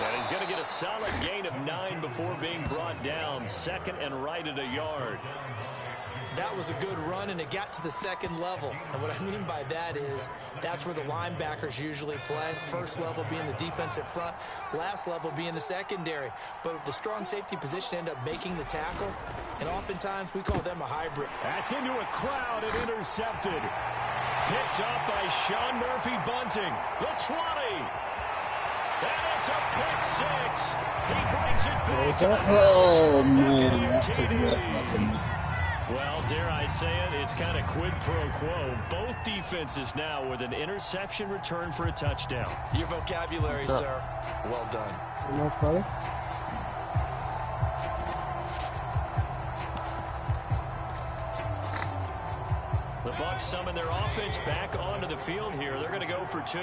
And he's going to get a solid gain of 9 before being brought down. 2nd and right at a yard. That was a good run, and it got to the second level. And what I mean by that is that's where the linebackers usually play. First level being the defensive front, last level being the secondary. But the strong safety position ended up making the tackle, and oftentimes we call them a hybrid. That's into a crowd and intercepted. Picked up by Sean Murphy Bunting. The 20. And it's a pick 6. He brings it back. Oh, man. That's a well, dare I say it, it's kind of quid pro quo. Both defenses now with an interception return for a touchdown. Your vocabulary, sir. Well done. Enough, brother. The Bucs summon their offense back onto the field here. They're going to go for 2.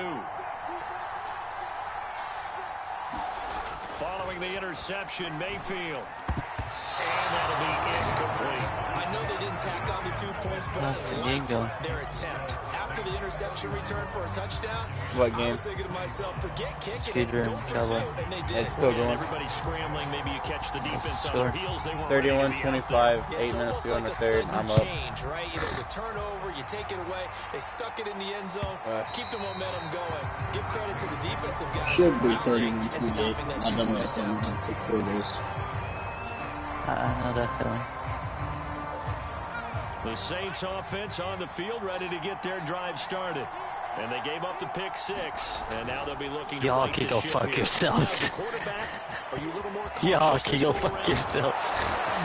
Following the interception, Mayfield. And that'll be incomplete. I know they didn't tack on the 2 points, but I liked their attempt. After the interception return for a touchdown, what game? I was thinking to myself, forget kicking it, go for 2, and they did. It's still going. Everybody's scrambling. Maybe you catch the defense on their heels. They 31-25, 8 minutes to go in the third. I'm up. Change, right? There's a turnover, you take it away. They stuck it in the end zone. Keep the momentum going. Give credit to the defensive guys. Should be 31-28. I've done that in quick photos. I know that feeling. The Saints offense on the field, ready to get their drive started. And they gave up the pick 6, and now they'll be looking to y'all can go fuck yourselves. Y'all can go fuck yourselves.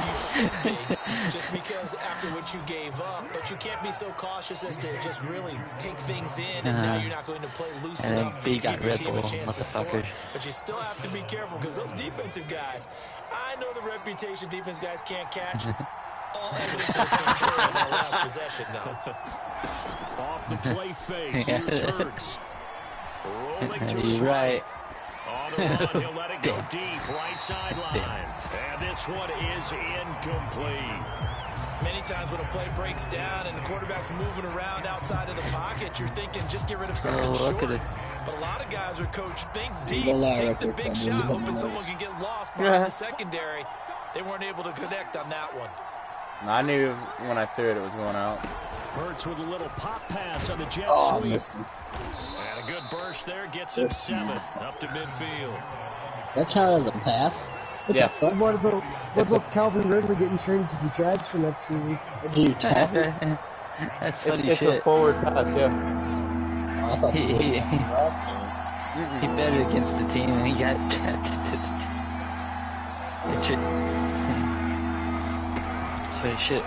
You should be, just because after what you gave up, but you can't be so cautious as to just really take things in, and now you're not going to play loose enough to give your team a chance to score. But you still have to be careful, because those defensive guys, I know the reputation defense guys can't catch. All evidence to the contrary in that last possession, though. Off the play fake, here's Hurts. Rolling to his right. On the run, he'll let it go deep, right sideline. And this one is incomplete. Many times when a play breaks down and the quarterback's moving around outside of the pocket, you're thinking, just get rid of something short. But a lot of guys are coached, think deep, take the big shot, hoping someone can get lost behind the secondary. They weren't able to connect on that one. I knew when I threw it, it was going out. Hurts with a little pop pass on the jet sweep. And a good burst there gets him 7 up to midfield. That count as a pass? What the fuck? What about Calvin Ridley getting traded to the Jags for next season? Do you toss it? That's funny it's shit. It's a forward pass, yeah. Oh, I thought he was he bet it against the team and he got drafted to the team. Funny shit.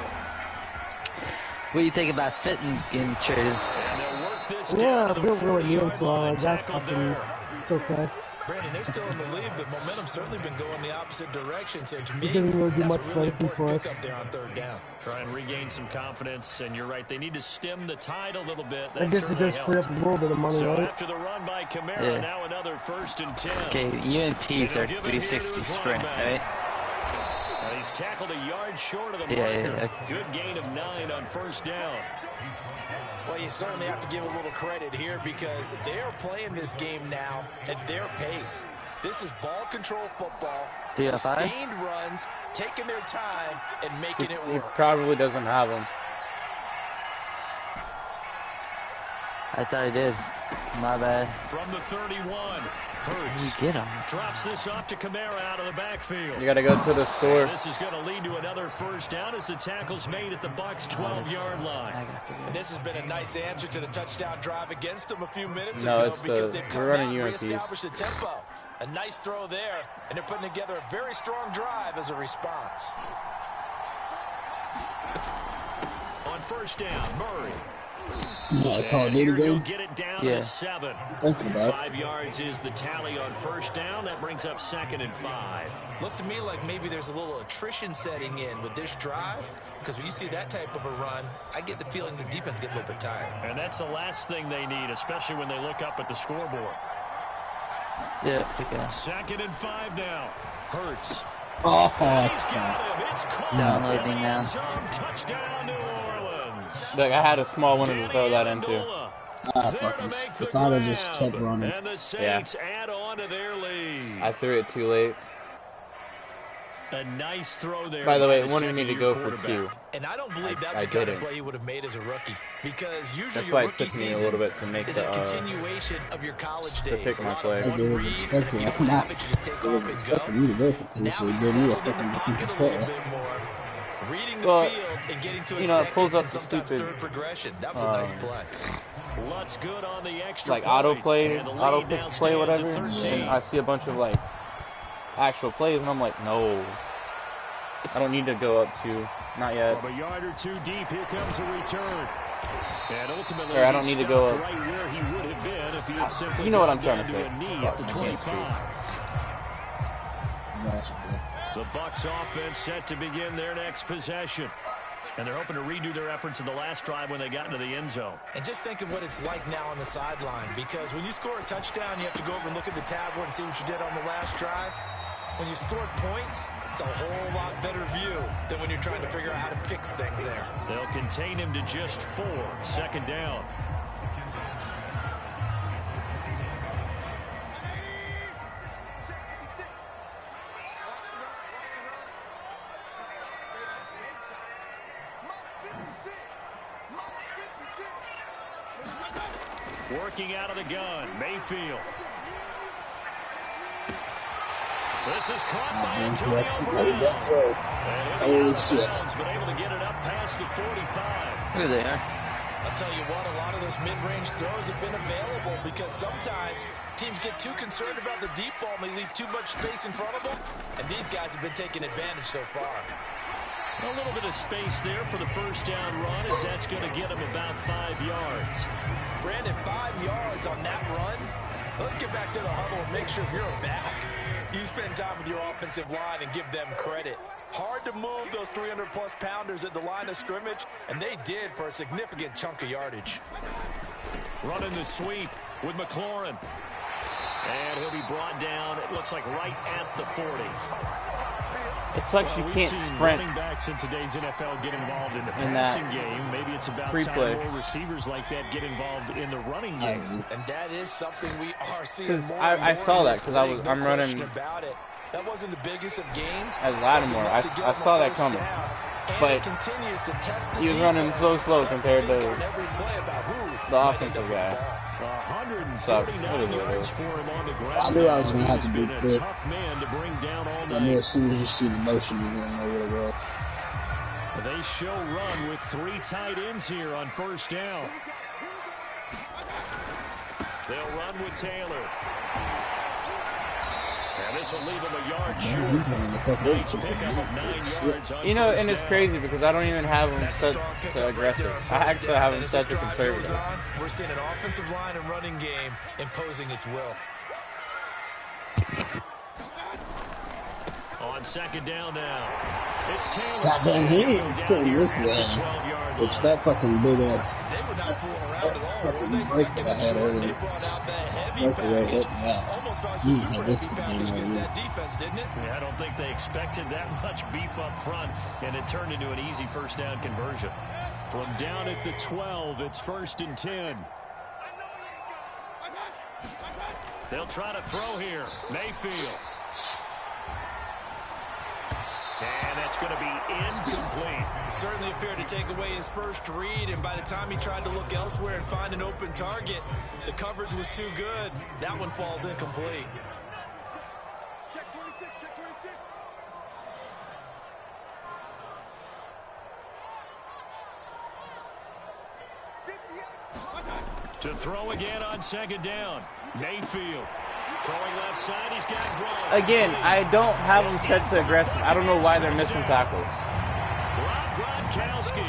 What do you think about Fitton getting traded? Yeah, Bill really knew so that's fucking, it's okay. Brandon, they're still in the lead, but momentum's certainly been going the opposite direction. So to me, it doesn't really do much that's a really for important us. pickup there on 3rd down. Try and regain some confidence, and you're right, they need to stem the tide a little bit. I guess it does free up a little bit of money, so right? after the run by Kamara, now another 1st and 10. Okay, UMPs are 360 sprint, right? He's tackled a yard short of the marker. Good gain of 9 on 1st down. Well, you certainly have to give a little credit here because they're playing this game now at their pace. This is ball control football, sustained runs, taking their time, and making it work. He probably doesn't have them. I thought he did. My bad. From the 31, Hurts get him. Drops this off to Kamara out of the backfield. You got to go to the store. And this is going to lead to another 1st down as the tackle's made at the Bucs' 12-yard line. And this has been a nice answer to the touchdown drive against them a few minutes ago because they've come out and reestablished the tempo. A nice throw there, and they're putting together a very strong drive as a response. On 1st down, Murray. Call of Duty game? Get it down to 7. 5 yards is the tally on 1st down. That brings up 2nd and 5. Looks to me like maybe there's a little attrition setting in with this drive, because when you see that type of a run, I get the feeling the defense gets a little bit tired. And that's the last thing they need, especially when they look up at the scoreboard. Yeah, 2nd and 5 now. Hurts. Oh, stop. Downloading now. Touchdown, New Orleans. Look, I had a small window to throw that into. I thought I just kept running. And the Saints add on to their lead. I threw it too late. A nice throw there. By the way, it wanted me to go for 2. And I don't believe that's the kind of play he would have made as a rookie. Because usually that's your why it rookie took me a little bit to make is the a continuation of your college to days. pick my play. Like it was expecting. I'm not. It was expecting you to go for 2, so he gave me a fucking defensive play. Reading the field and getting to a it pulls up the sometimes stupid, third progression. That was a nice play. Lutz good on the extra like autoplay, and the lead auto now play, whatever. stands at 13. And I see a bunch of like actual plays, and I'm like, no, I don't need to go up 2, not yet. From a yard or 2 deep, here comes a return. And ultimately, or I don't need to go up. Right where he would have been if he had simply you know what I'm trying to say. a knee at the 25. The Bucs offense set to begin their next possession. And they're hoping to redo their efforts in the last drive when they got into the end zone. And just think of what it's like now on the sideline, because when you score a touchdown, you have to go over and look at the tablet and see what you did on the last drive. When you scored points, it's a whole lot better view than when you're trying to figure out how to fix things there. They'll contain him to just 4. Second down. Working out of the gun, Mayfield. This is caught by Antonio Brown. Holy shit. But able to get it up past the 45. Here they are. I'll tell you what, a lot of those mid-range throws have been available because sometimes teams get too concerned about the deep ball and they leave too much space in front of them, and these guys have been taking advantage so far. A little bit of space there for the first down run, as that's going to get him about 5 yards. Brandon, 5 yards on that run. Let's get back to the huddle and make sure you're a back. You spend time with your offensive line and give them credit. Hard to move those 300-plus pounders at the line of scrimmage, and they did for a significant chunk of yardage. Running the sweep with McLaurin. And he'll be brought down, it looks like right at the 40. It sucks you can't sprint. Running backs in today's NFL get involved in the passing game. Maybe it's about time more receivers like that get involved in the running game. And that is something we are seeing more. I saw that because I'm running about it. That wasn't the biggest of gains. As Lattimore, I saw that coming. But he was running so slow compared to the offensive guy. 149 yards for him on the ground. I knew I was going to have to be quick. Tough man to bring down all night. I knew as soon as you see the motion, you're going to know what it was. They show run with 3 tight ends here on first down. They'll run with Taylor. And this will leave him a yard short. Nice pickup of 9 yards on you know, and it's crazy because I don't even have him set to aggressive. I actually have him set to conservative. We're seeing an offensive line and running game imposing its will. On second down now. It's Taylor. Goddamn, he ain't sitting this way. Which that fucking big ass. They were not fooling around at all. Fucking break that I had earlier. They brought out that heavy Breakaway hit me out. almost like the super heavy package against that defense, didn't it? Yeah, I don't think they expected that much beef up front, and it turned into an easy first down conversion. From down at the 12, it's 1st and 10. They'll try to throw here. Mayfield. And that's going to be incomplete. Certainly appeared to take away his first read, and by the time he tried to look elsewhere and find an open target, the coverage was too good. That one falls incomplete. Check 26, check 26. To throw again on second down. Mayfield. Throwing left side, he's got Gronk. Again, I don't have them set to aggressive. I don't know why they're missing tackles. Rob Gronkowski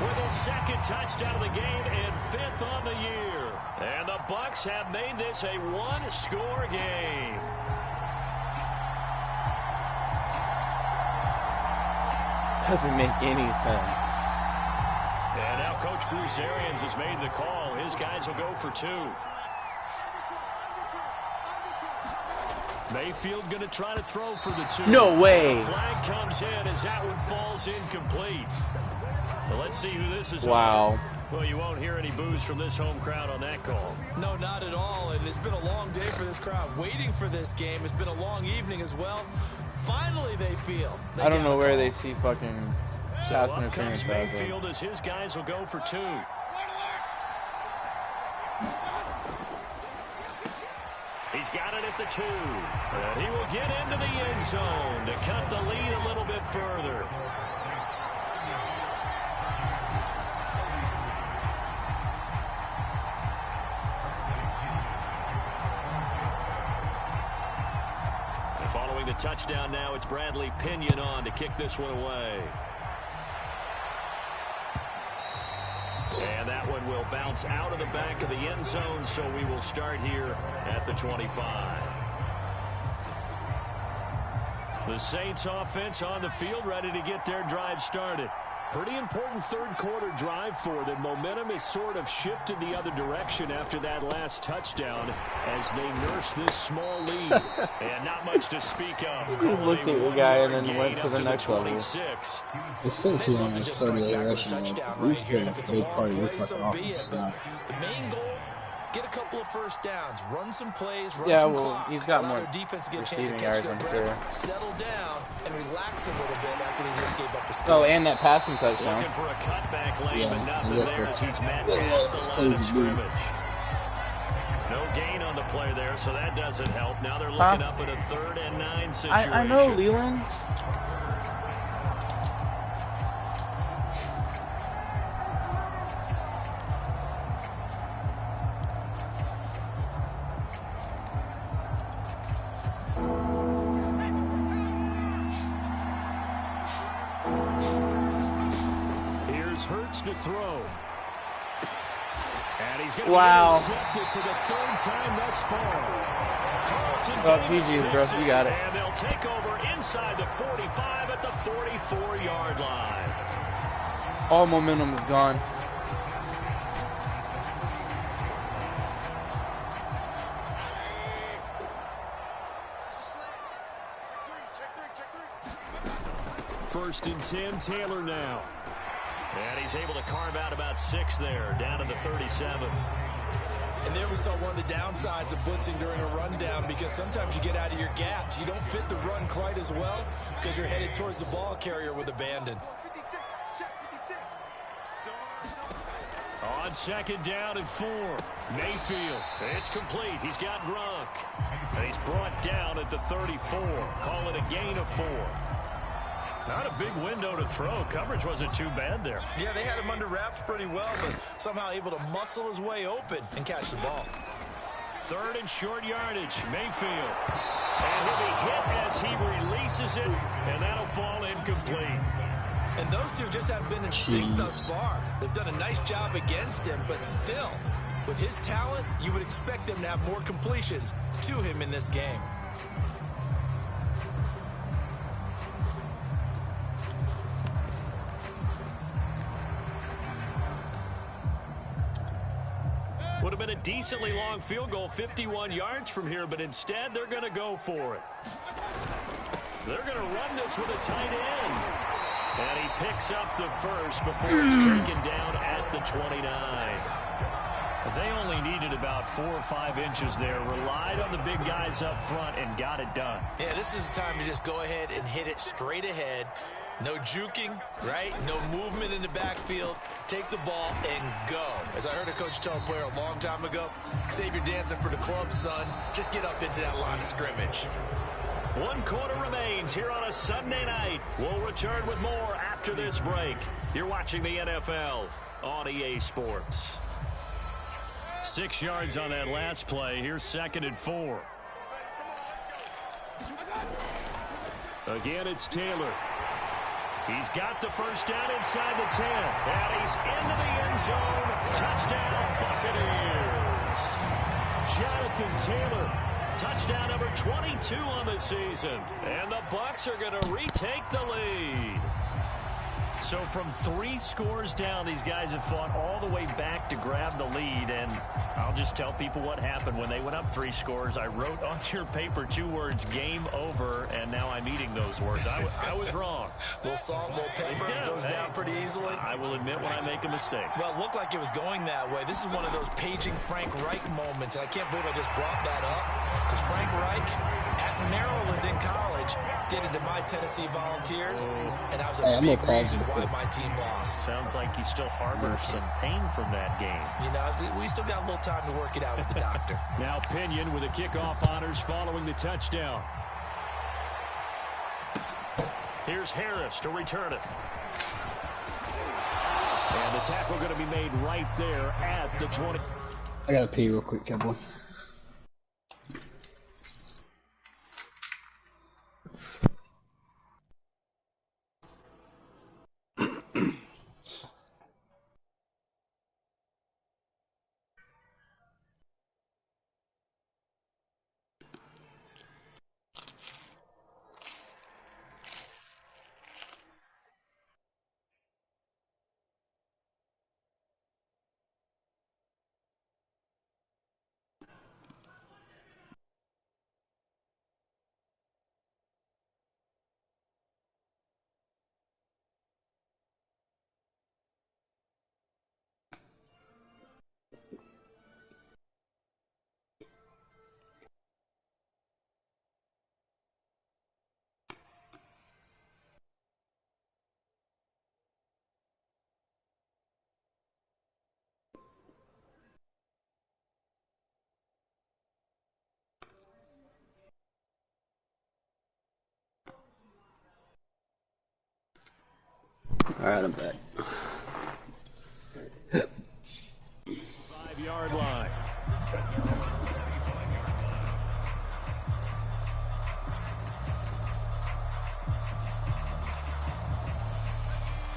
with his 2nd touchdown of the game and 5th on the year. And the Bucs have made this a 1-score game. Doesn't make any sense. And now Coach Bruce Arians has made the call. His guys will go for 2. Mayfield going to try to throw for the 2. No way. The flag comes in as that one falls incomplete. Well, let's see who this is. Wow. Well, you won't hear any boos from this home crowd on that call. No, not at all. And it's been a long day for this crowd waiting for this game. It's been a long evening as well. Finally, they feel. I don't know where they see fucking so pass up interference. comes Mayfield as his guys will go for 2. He's got it at the 2. And he will get into the end zone to cut the lead a little bit further. Following the touchdown now, it's Bradley Pinion on to kick this one away. And that one will bounce out of the back of the end zone, so we will start here at the 25. The Saints offense on the field, ready to get their drive started. Pretty important third-quarter drive for them. Momentum has sort of shifted the other direction after that last touchdown as they nurse this small lead. And not much to speak of. Just looked at the guy and then went to the next level. It says here on his 38 rushing yards. He's been a big part of your fucking offense now. The main goal, get a couple of first downs, run some plays, run yeah, some well, clock, he's got allow more their defense to get a chance to receiving catch yards, their I'm breath, sure. settle down, and relax a little bit after they just gave up a score. Oh, and that passing touchdown. Looking for a cutback lane, Yeah, but nothing and there as he's met that's at the line of crazy, scrimmage. No gain on the play there, so that doesn't help. Now they're looking up at a 3rd and 9 situation. I know, Leland. Hurts to throw. And he's going to wow. be intercepted for the 3rd time thus far. Oh, GG's, bro. You got it. And they'll take over inside the 45 at the 44-yard line. All momentum is gone. First and 10, Taylor now. And he's able to carve out about 6 there, down to the 37. And there we saw one of the downsides of blitzing during a rundown, because sometimes you get out of your gaps. You don't fit the run quite as well because you're headed towards the ball carrier with abandon. On 2nd down and 4, Mayfield. It's complete. He's got Gronk. And he's brought down at the 34. Call it a gain of 4. Not a big window to throw. Coverage wasn't too bad there. Yeah, they had him under wraps pretty well, but somehow able to muscle his way open and catch the ball. 3rd and short yardage, Mayfield. And he'll be hit as he releases it, and that'll fall incomplete. And those two just haven't been in sync thus far. They've done a nice job against him, but still, with his talent, you would expect them to have more completions to him in this game. Would have been a decently long field goal, 51 yards from here, but instead they're going to go for it. They're going to run this with a tight end. And he picks up the first before he's taken down at the 29. They only needed about 4 or 5 inches there, relied on the big guys up front, and got it done. Yeah, this is the time to just go ahead and hit it straight ahead. No juking, right? No movement in the backfield. Take the ball and go. As I heard a coach tell a player a long time ago, save your dancing for the club, son. Just get up into that line of scrimmage. 1 quarter remains here on a Sunday night. We'll return with more after this break. You're watching the NFL on EA Sports. 6 yards on that last play. Here's 2nd and 4. Again, it's Taylor. He's got the first down inside the 10. And he's into the end zone. Touchdown, Buccaneers. Jonathan Taylor. Touchdown number 22 on the season. And the Bucs are going to retake the lead. So from 3 scores down, these guys have fought all the way back to grab the lead. And I'll just tell people what happened when they went up 3 scores. I wrote on your paper 2 words, game over, and now I'm eating those words. I was wrong. Little salt, little pepper, goes down pretty easily. I will admit when I make a mistake. Well, it looked like it was going that way. This is one of those paging Frank Reich moments, and I can't believe I just brought that up. Because Frank Reich at Maryland in college did it to my Tennessee Volunteers, and I was a big reason why my team lost. Sounds like he still harbors some pain from that game. You know, we still got a little time to work it out with the doctor. Now Pinion with the kickoff honors following the touchdown. Here's Harris to return it. And the tackle going to be made right there at the 20. I gotta pee real quick, cowboy. Alright, I'm back. 5-yard line.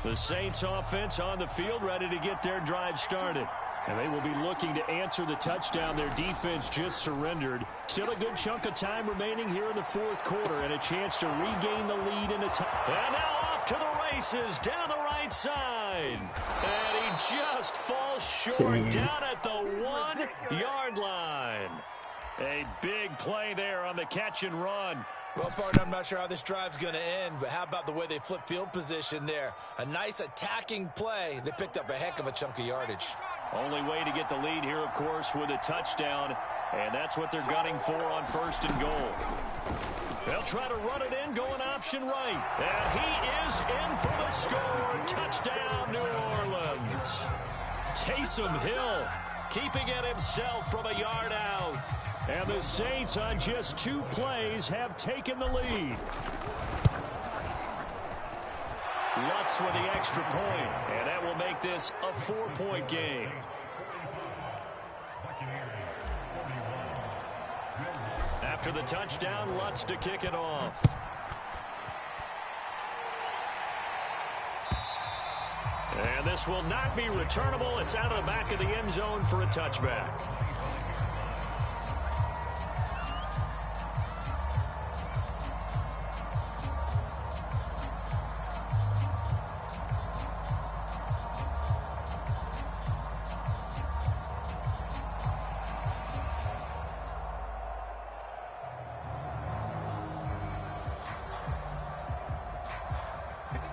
The Saints offense on the field, ready to get their drive started. And they will be looking to answer the touchdown their defense just surrendered. Still a good chunk of time remaining here in the 4th quarter and a chance to regain the lead in a time. And now off to the races down the right side. And he just falls short down at the 1-yard line. A big play there on the catch and run. Well, partner, I'm not sure how this drive's going to end, but how about the way they flip field position there? A nice attacking play. They picked up a heck of a chunk of yardage. Only way to get the lead here, of course, with a touchdown, and that's what they're gunning for on 1st and goal. They'll try to run it in, going option right, and he is in for the score. Touchdown, New Orleans. Taysom Hill keeping it himself from a yard out. And the Saints on just 2 plays have taken the lead. Lutz with the extra point, and that will make this a 4-point game. After the touchdown, Lutz to kick it off. And this will not be returnable. It's out of the back of the end zone for a touchback.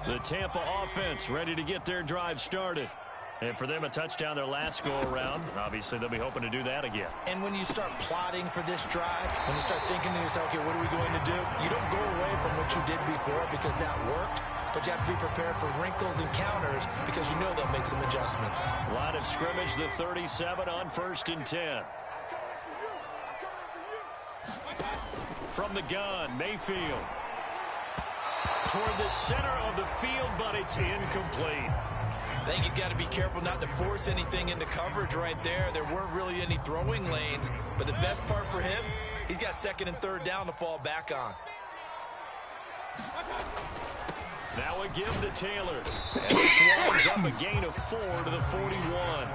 The Tampa offense ready to get their drive started. And for them, a touchdown their last go-around. Obviously, they'll be hoping to do that again. And when you start plotting for this drive, when you start thinking to yourself, okay, what are we going to do? You don't go away from what you did before because that worked, but you have to be prepared for wrinkles and counters because you know they'll make some adjustments. Line of scrimmage, the 37 on 1st and 10. From the gun, Mayfield. Toward the center of the field, but it's incomplete. I think he's got to be careful not to force anything into coverage right there. There weren't really any throwing lanes, but the best part for him, he's got 2nd and 3rd down to fall back on. Now a give to Taylor. And this winds up a gain of 4 to the 41.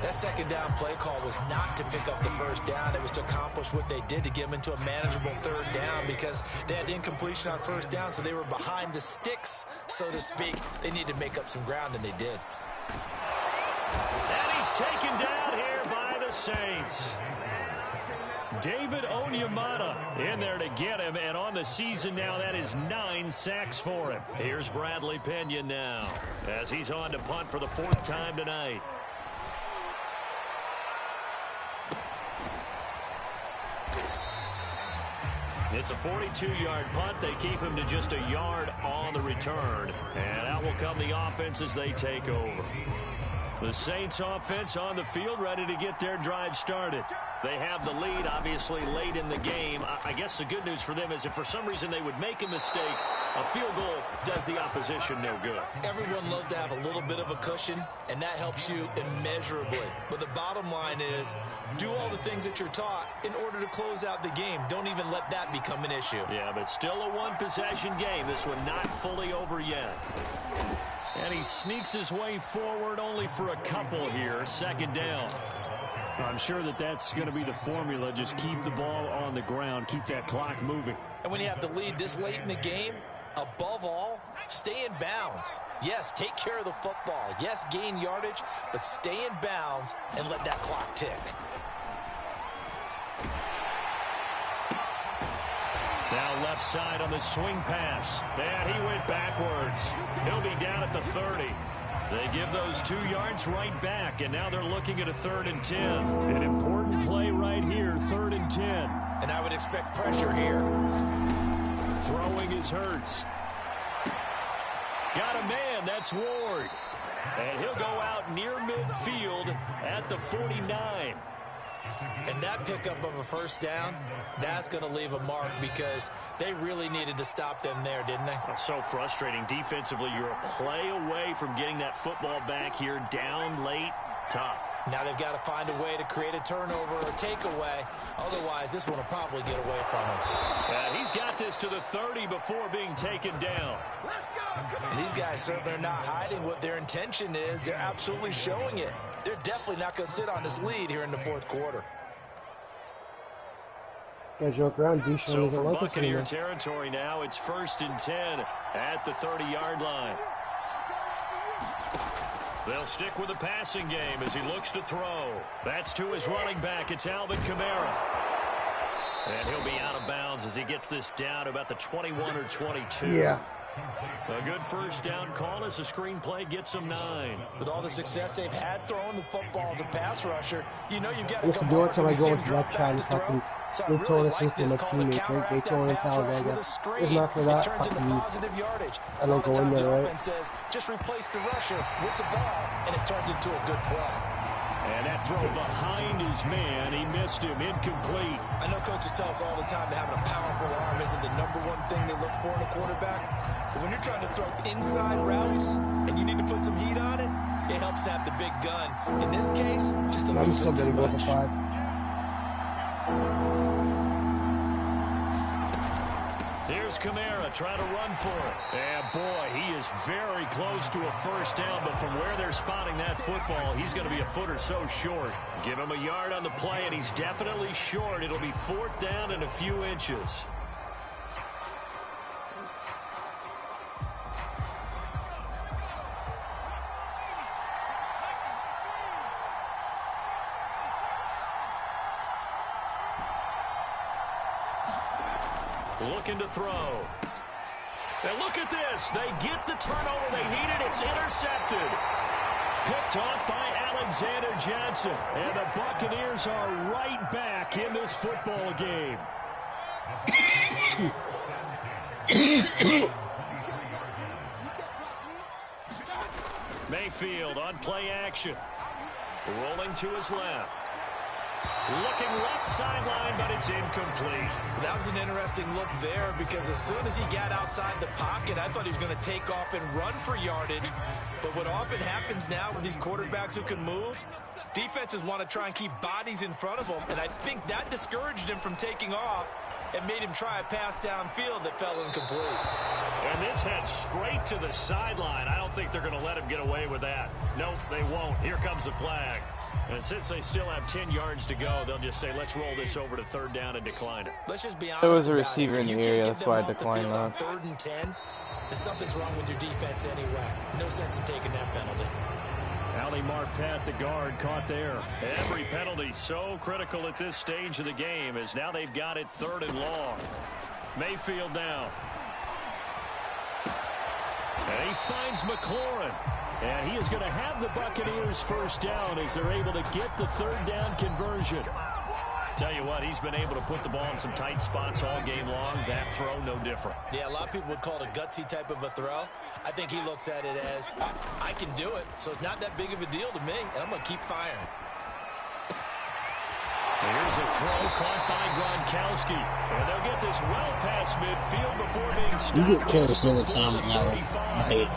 That second down play call was not to pick up the first down. It was to accomplish what they did, to get them into a manageable third down, because they had incompletion on first down, so they were behind the sticks, so to speak. They needed to make up some ground, and they did. And he's taken down here by the Saints. David Onyemata in there to get him, and on the season now, that is 9 sacks for him. Here's Bradley Pena now, as he's on to punt for the 4th time tonight. It's a 42-yard punt. They keep him to just a yard on the return. And out will come the offense as they take over. The Saints offense on the field, ready to get their drive started. They have the lead, obviously, late in the game. I guess the good news for them is if for some reason they would make a mistake, a field goal does the opposition no good. Everyone loves to have a little bit of a cushion, and that helps you immeasurably. But the bottom line is, do all the things that you're taught in order to close out the game. Don't even let that become an issue. Yeah, but still a one-possession game. This one not fully over yet. And he sneaks his way forward only for a couple here. 2nd down. I'm sure that that's going to be the formula. Just keep the ball on the ground. Keep that clock moving. And when you have the lead this late in the game, above all, stay in bounds. Yes, take care of the football. Yes, gain yardage, but stay in bounds and let that clock tick. Now left side on the swing pass. And he went backwards. He'll be down at the 30. They give those 2 yards right back, and now they're looking at a 3rd and 10. An important play right here, 3rd and 10. And I would expect pressure here. Throwing is Hurts. Got a man, that's Ward. And he'll go out near midfield at the 49. And that pickup of a first down, that's going to leave a mark, because they really needed to stop them there, didn't they? So frustrating. Defensively, you're a play away from getting that football back here, down late. Tough. Now they've got to find a way to create a turnover or takeaway. Otherwise, this one will probably get away from him. He's got this to the 30 before being taken down. And these guys certainly are not hiding what their intention is. They're absolutely showing it. They're definitely not going to sit on this lead here in the 4th quarter. Yeah, joke around. So from Buccaneer territory now, it's 1st and 10 at the 30-yard line. They'll stick with the passing game as he looks to throw. That's to his running back. It's Alvin Kamara. And he'll be out of bounds as he gets this down to about the 21 or 22. Yeah. A good first down call as the screenplay gets him 9. With all the success they've had throwing the football as a pass rusher, you know you've got to I used to do it till I go into left side and fucking give total assist to my teammates, right? They throw in Talladega. If not for that, I don't go in there, right? Just replace the rusher with the ball, and it turns into a good play. And that throw behind his man, he missed him, incomplete. I know coaches tell us all the time that having a powerful arm isn't the #1 thing they look for in a quarterback. But when you're trying to throw inside routes and you need to put some heat on it, it helps have the big gun. In this case, just a little bit too much. Here's Kamara trying to run for it. And boy, he is very close to a first down, but from where they're spotting that football, he's going to be a foot or so short. Give him a yard on the play, and he's definitely short. It'll be 4th down and a few inches. Looking to throw. And look at this. They get the turnover they needed. It's intercepted. Picked off by Alexander Johnson. And the Buccaneers are right back in this football game. Mayfield on play action. Rolling to his left. Looking left sideline, but it's incomplete. That was an interesting look there, because as soon as he got outside the pocket, I thought he was going to take off and run for yardage. But what often happens now with these quarterbacks who can move, defenses want to try and keep bodies in front of them, and I think that discouraged him from taking off and made him try a pass downfield that fell incomplete. And this heads straight to the sideline. I don't think they're going to let him get away with that. Nope, they won't. Here comes the flag. And since they still have 10 yards to go, they'll just say, let's roll this over to third down and decline it. Let's just be honest. There was a receiver in the area, that's why I declined that. 3rd and 10, then something's wrong with your defense anyway. No sense in taking that penalty. Ali Marpet, the guard, caught there. Every penalty so critical at this stage of the game as now they've got it 3rd and long. Mayfield now. And he finds McLaurin. And he is going to have the Buccaneers first down as they're able to get the 3rd down conversion. Tell you what, he's been able to put the ball in some tight spots all game long. That throw, no different. Yeah, a lot of people would call it a gutsy type of a throw. I think he looks at it as, I can do it, so it's not that big of a deal to me, and I'm going to keep firing. Here's a throw caught by Gronkowski. And they'll get this well past midfield before being stopped. You get careless all the time, Allen. I hate it.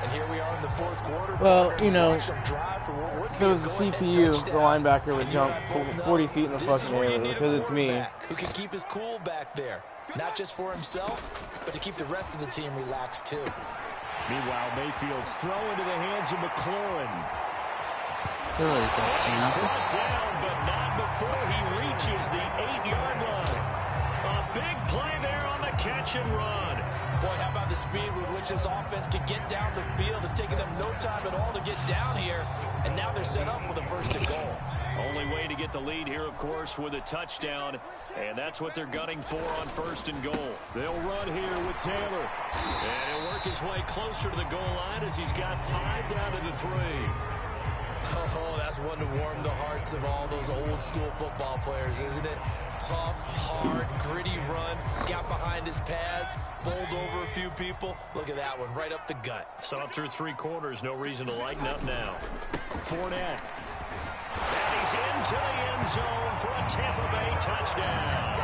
And here we are in the 4th quarter. Well, you know, if it was a CPU, the linebacker would jump 40 feet in the fucking air because it's me. Who can keep his cool back there, not just for himself, but to keep the rest of the team relaxed too. Meanwhile, Mayfield's throw into the hands of McLaurin. He's brought down, but not before he reaches the 8-yard line. A big play there on the catch and run. Boy, how about the speed with which this offense can get down the field? It's taken them no time at all to get down here, and now they're set up with a 1st and goal. Only way to get the lead here, of course, with a touchdown, and that's what they're gunning for on 1st and goal. They'll run here with Taylor, and he'll work his way closer to the goal line as he's got 5 down to the 3. Oh, that's one to warm the hearts of all those old school football players, isn't it? Tough, hard, gritty run, got behind his pads, bowled over a few people. Look at that one, right up the gut. So up through 3 quarters, no reason to lighten up now. Fournette. And he's into the end zone for a Tampa Bay touchdown.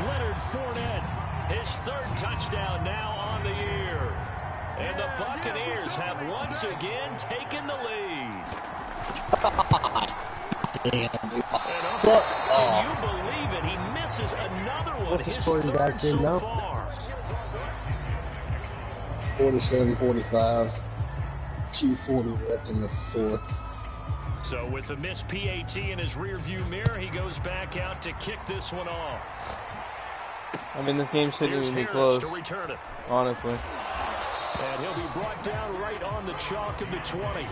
Leonard Fournette, his 3rd touchdown now on the year. And the Buccaneers have once again taken the lead. Damn, dude. Fuck off. Can you believe it? He misses another one. His 3rd so far. 47-45. 2:40 left in the 4th. So with the missed PAT in his rearview mirror, he goes back out to kick this one off. I mean, this game shouldn't even be close, honestly. And he'll be brought down right on the chalk of the 20.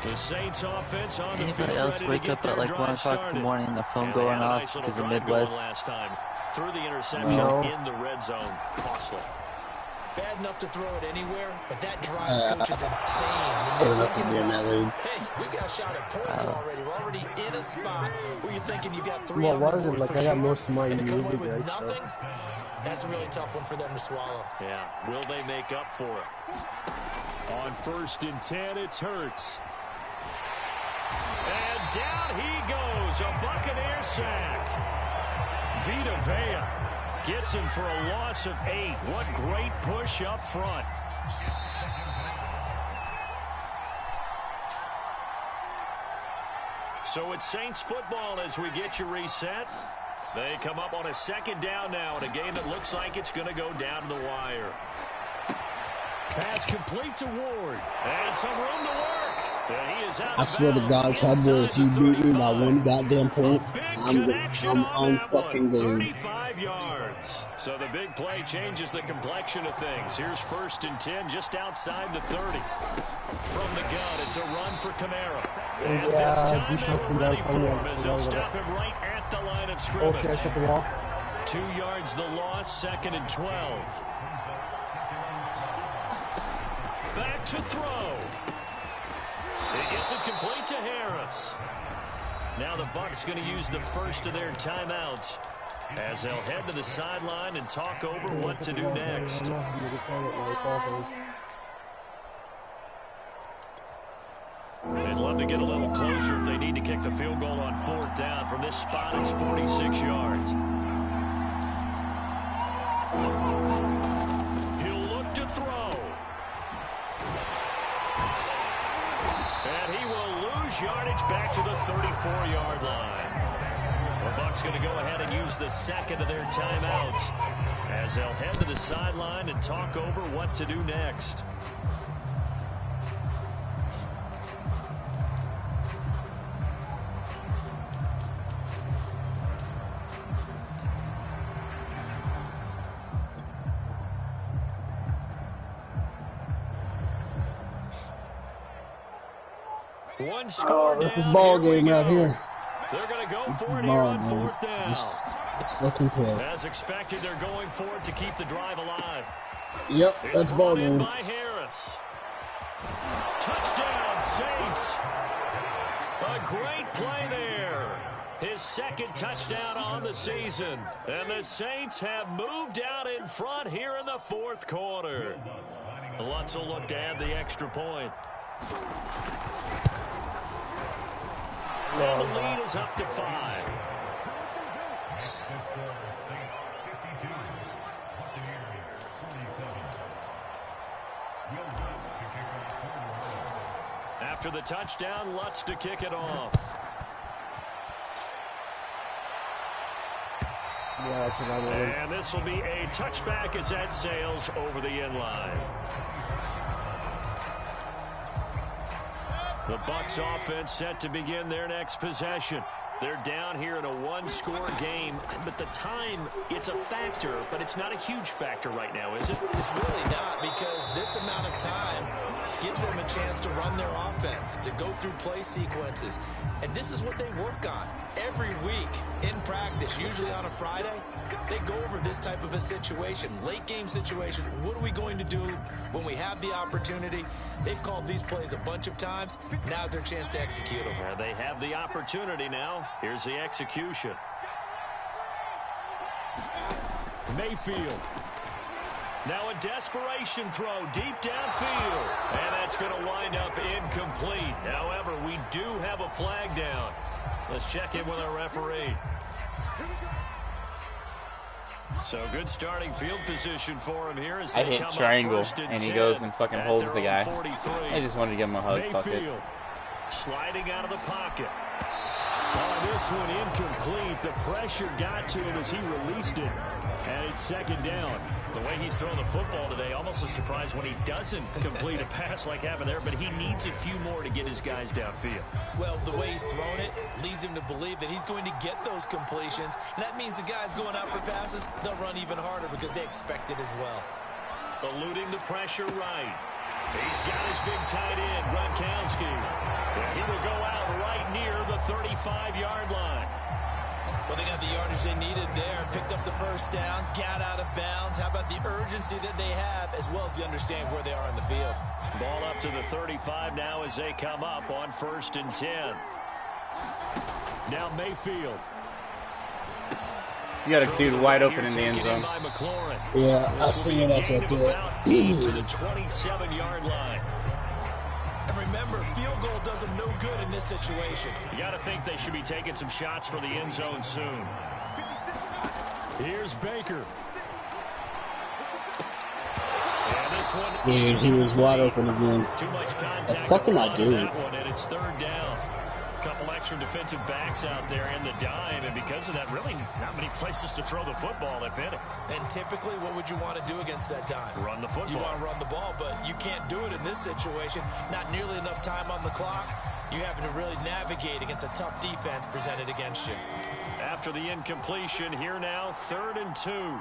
The Saints offense on the field. Anybody else wake up at like 1 o'clock in the morning and the phone going off because the Midwest? Last time through the interception in the red zone. Costly. Bad enough to throw it anywhere, but that drives coaches insane. Good enough to be in that league. Hey, we got a shot at points already. We're already in a spot where you're thinking you got 3 well, on the board like for I got sure, most of my and to come away music, with right, nothing, that's a really tough one for them to swallow. Yeah, will they make up for it? On 1st and 10, it's Hurts. And down he goes, a Buccaneer sack. Vita Vea gets him for a loss of 8. What great push up front. So it's Saints football as we get you reset. They come up on a 2nd down now in a game that looks like it's going to go down to the wire. Pass complete to Ward. And some room to work. And he is out. I swear to God, Cowboy, if you beat me by 1 goddamn point, I'm fucking glued. 35 yards. So the big play changes the complexion of things. Here's 1st and 10 just outside the 30. From the gun, it's a run for Kamara. And this time they were ready for him as they'll stop him right at the line of scrimmage. 2 yards the loss, 2nd and 12. Back to throw. He gets it complete to Harris. Now the Bucs going to use the first of their timeouts as they'll head to the sideline and talk over what to do next. They'd love to get a little closer if they need to kick the field goal on 4th down. From this spot, it's 46 yards. He'll look to throw. And he will lose yardage back to the 34-yard line. The Bucs Bucs going to go ahead and use the second of their timeouts as they'll head to the sideline and talk over what to do next. One score. Oh, this is ball game right here. They're going to go This for is it ball here on game. fourth down. Let's fucking play. As expected, they're going for it to keep the drive alive. Yep, that's ball game. By Harris. Touchdown, Saints. A great play there. His second touchdown on the season. And the Saints have moved out in front here in the fourth quarter. Lutz will look to add the extra point. And the lead is up to 5. After the touchdown, Lutz to kick it off. And this will be a touchback as that sails over the end line. The Bucs offense set to begin their next possession. They're down here in a one-score game, but the time, it's a factor, but it's not a huge factor right now, is it? It's really not, because this amount of time gives them a chance to run their offense, to go through play sequences. And this is what they work on every week in practice, usually on a Friday. They go over this type of a situation, late game situation. What are we going to do when we have the opportunity? They've called these plays a bunch of times. Now's their chance to execute them. They have the opportunity now. Here's the execution. Mayfield. Now a desperation throw deep downfield. And that's going to wind up incomplete. However, we do have a flag down. Let's check in with our referee. So good starting field position for him here as they hit come triangle, up and he goes and fucking holds the guy. 43. I just wanted to give him a hug. Fuck it. Mayfield sliding out of the pocket. Oh, this one incomplete. The pressure got to him as he released it. And it's second down. The way he's throwing the football today, almost a surprise when he doesn't complete a pass like happened there, but he needs a few more to get his guys downfield. Well, the way he's thrown it leads him to believe that he's going to get those completions. And that means the guys going out for passes, they'll run even harder because they expect it as well. Eluding the pressure right. He's got his big tight end, Gronkowski. And he will go out right near the 35-yard line. Well, they got the yardage they needed there, picked up the first down, got out of bounds. How about the urgency that they have, as well as they understand where they are in the field? Ball up to the 35 now as they come up on 1st and 10. Now Mayfield. You got a dude wide open in the end zone. Yeah, I see it after that. To the 27-yard line. And remember, field goal does them no good in this situation. You got to think they should be taking some shots for the end zone soon. Here's Baker. And this one, Dude, he was wide open again. Too much contact. The fuck am I doing? And it's third down. Couple extra defensive backs out there in the dime, and because of that, really not many places to throw the football, if any. And typically, what would you want to do against that dime? Run the football. You want to run the ball, but you can't do it in this situation. Not nearly enough time on the clock. You having to really navigate against a tough defense presented against you. After the incompletion, here now, 3rd and 2.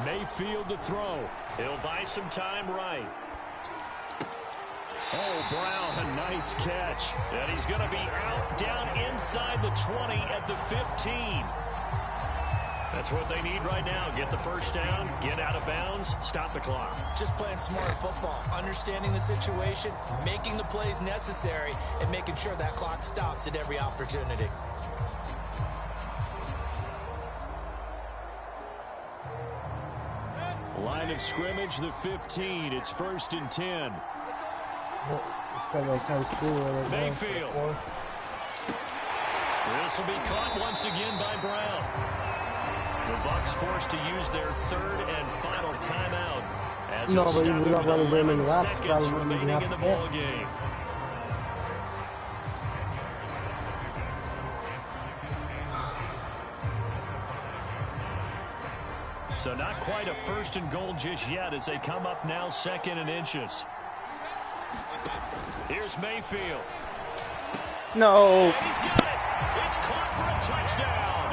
Mayfield to throw. He'll buy some time right. Oh, Brown, a nice catch. And he's going to be out down inside the 20 at the 15. That's what they need right now. Get the first down, get out of bounds, stop the clock. Just playing smart football, understanding the situation, making the plays necessary, and making sure that clock stops at every opportunity. Line of scrimmage, the 15. It's 1st and 10. Mayfield. This will be caught once again by Brown. The Bucs forced to use their 3rd and final timeout as No, but you're not running them in the lap. seconds remaining in the ball game. So not quite a 1st and goal just yet as they come up now 2nd and inches. Here's Mayfield. No. And he's got it. It's caught for a touchdown.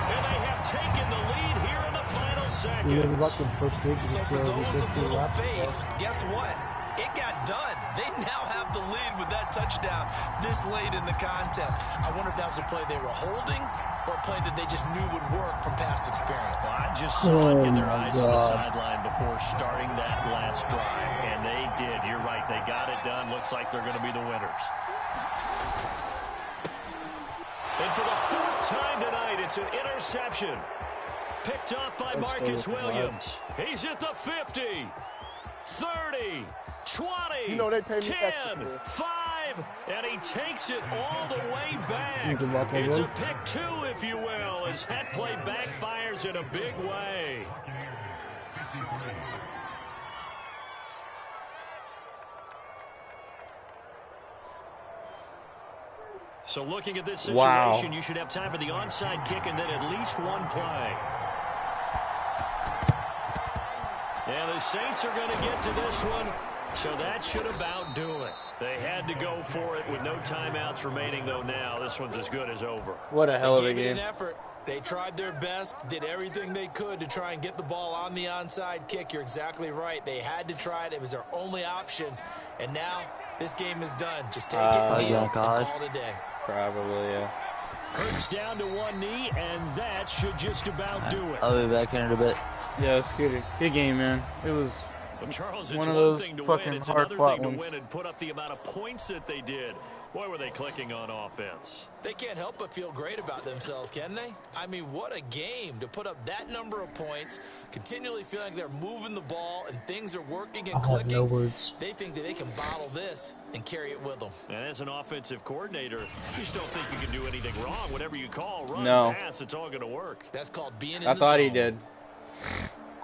And they have taken the lead here in the final seconds. So for those of little faith, guess what? It got done. They now have the lead with that touchdown this late in the contest. I wonder if that was a play they were holding or a play that they just knew would work from past experience. Well, I just saw it in their eyes on the sideline before starting that last drive, and they did. You're right. They got it done. Looks like they're going to be the winners. And for the 4th time tonight, it's an interception. Picked up by Marcus Williams. He's at the 50, 30, 20, You know they pay me 10, extra. 5, and he takes it all the way back. It's a pick 2, if you will, as that play backfires in a big way. So looking at this situation, you should have time for the onside kick and then at least one play. And the Saints are going to get to this one, so that should about do it. They had to go for it with no timeouts remaining, though now this one's as good as over. What a hell of a They gave it game. an effort. They tried their best, did everything they could to try and get the ball on the onside kick. You're exactly right. They had to try it. It was their only option. And now this game is done. Just take it and call it a day. Probably, yeah. Hurts down to one knee, and that should just about do it. I'll be back in a bit. Yeah, it's good. Good game, man. It was Charles, one of those fucking hard-fought ones. To win and put up the amount of points that they did. Boy, were they clicking on offense. They can't help but feel great about themselves, can they? I mean, what a game to put up that number of points, continually feeling like they're moving the ball and things are working and clicking. No words. They think that they can bottle this and carry it with them. And as an offensive coordinator, you just don't think you can do anything wrong. Whatever you call, run, pass, it's all going to work. That's called being in I the thought zone. he did.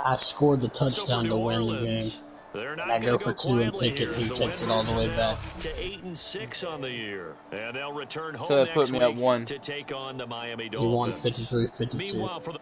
I scored the touchdown to win the game. They're not And I go for 2 and pick it. He takes it all the way back. To 8-6 on the year, and they'll return home So that put next me at week 1. to take on the Miami He won Dolphins. 53-52. Meanwhile, for the